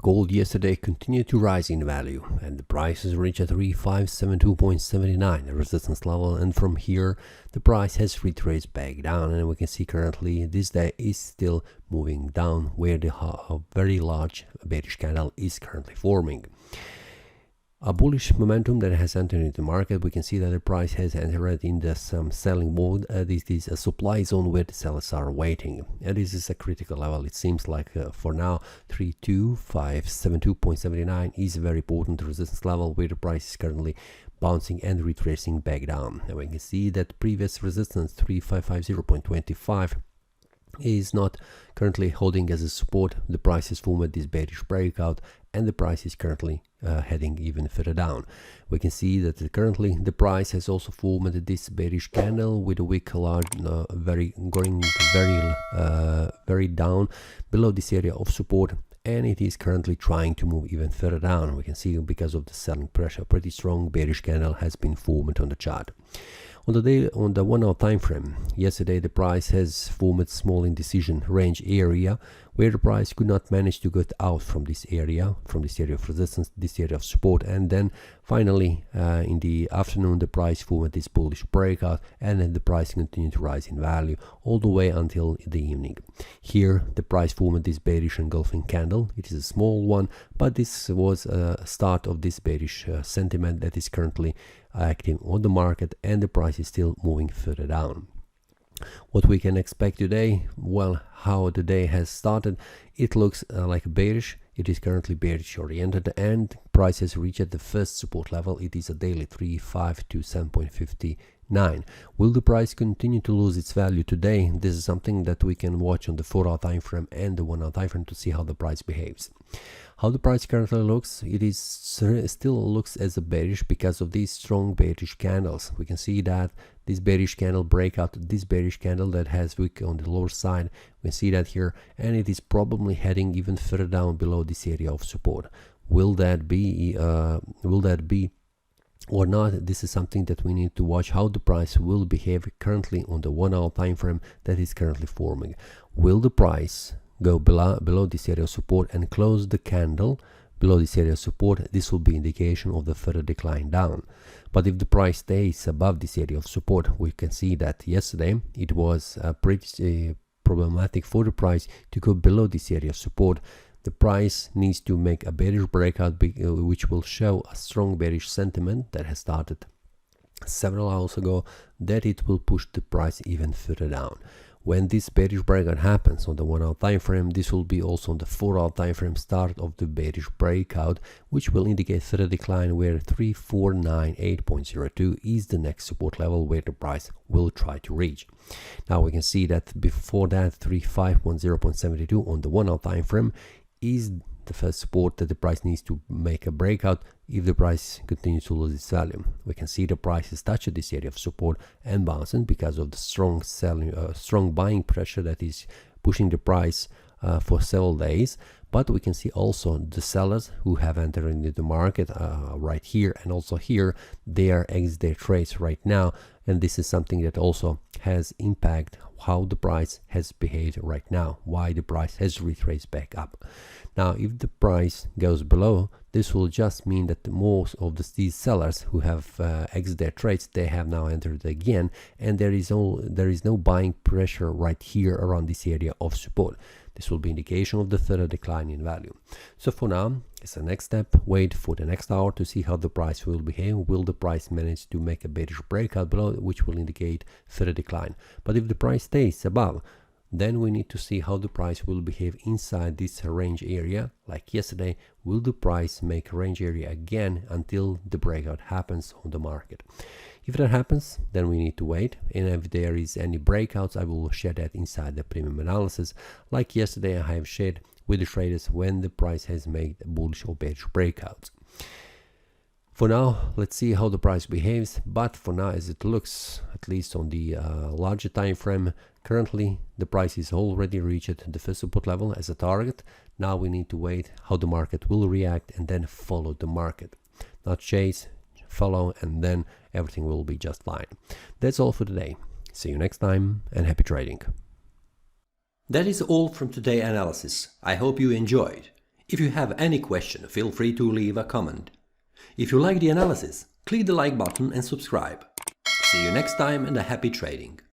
Gold yesterday continued to rise in value and the price has reached a 3572.79 resistance level, and from here the price has retraced back down, and we can see currently this day is still moving down where the very large bearish candle is currently forming. A bullish momentum that has entered into the market. We can see that the price has entered in some selling mode. This is a supply zone where the sellers are waiting, and this is a critical level. It seems like for now 32572.79 is a very important resistance level where the price is currently bouncing and retracing back down. And we can see that previous resistance 3550.25 is not currently holding as a support. The price has formed this bearish breakout and the price is currently heading even further down. We can see that currently the price has also formed this bearish candle with a wick large very down below this area of support, and it is currently trying to move even further down. We can see because of the selling pressure, pretty strong bearish candle has been formed on the chart. On the 1 hour time frame, yesterday the price has formed a small indecision range area where the price could not manage to get out from this area of resistance, this area of support, and then finally in the afternoon the price formed this bullish breakout, and then the price continued to rise in value all the way until the evening. Here the price formed this bearish engulfing candle. It is a small one, but this was a start of this bearish sentiment that is currently active on the market, and the price is still moving further down. What we can expect today, well, how the day has started, it looks like bearish. It is currently bearish oriented, and price has reached the first support level. It is a daily 3527.59. Will the price continue to lose its value today? This is something that we can watch on the 4 hour time frame and the 1 hour time frame to see how the price behaves. How the price currently looks, it is still looks as a bearish because of these strong bearish candles. We can see that this bearish candle breakout, this bearish candle that has wick on the lower side, we see that here, and it is probably heading even further down below this area of support. Will that be or not? This is something that we need to watch how the price will behave currently on the 1 hour time frame that is currently forming. Will the price go below this area of support and close the candle below this area of support? This will be indication of the further decline down. But if the price stays above this area of support, we can see that yesterday it was pretty problematic for the price to go below this area of support. The price needs to make a bearish breakout which will show a strong bearish sentiment that has started several hours ago, that it will push the price even further down. When this bearish breakout happens on the 1 hour time frame, this will be also on the 4 hour time frame start of the bearish breakout, which will indicate further decline where 3498.02 is the next support level where the price will try to reach. Now we can see that before that 3510.72 on the 1 hour time frame is the first support that the price needs to make a breakout if the price continues to lose its value. We can see the price has touched this area of support and bouncing because of the strong buying pressure that is pushing the price for several days. But we can see also the sellers who have entered into the market right here and also here, they are exiting their trades right now, and this is something that also has impact how the price has behaved right now, why the price has retraced back up. Now if the price goes below, this will just mean that most of these sellers who have exited their trades, they have now entered again, and there is no buying pressure right here around this area of support. This will be indication of the further decline in value. So for now, as a next step, wait for the next hour to see how the price will behave. Will the price manage to make a bearish breakout below, which will indicate further decline? But if the price stays above, then we need to see how the price will behave inside this range area. Like yesterday, will the price make a range area again until the breakout happens on the market? If that happens, then we need to wait, and if there is any breakouts, I will share that inside the premium analysis. Like yesterday, I have shared with the traders when the price has made bullish or bearish breakouts. For now, let's see how the price behaves, but for now, as it looks, at least on the larger time frame, currently the price is already reached the first support level as a target. Now we need to wait how the market will react and then follow the market. Not chase, follow, and then everything will be just fine. That's all for today. See you next time and happy trading. That is all from today's analysis. I hope you enjoyed. If you have any question, feel free to leave a comment. If you like the analysis, click the like button and subscribe. See you next time and a happy trading!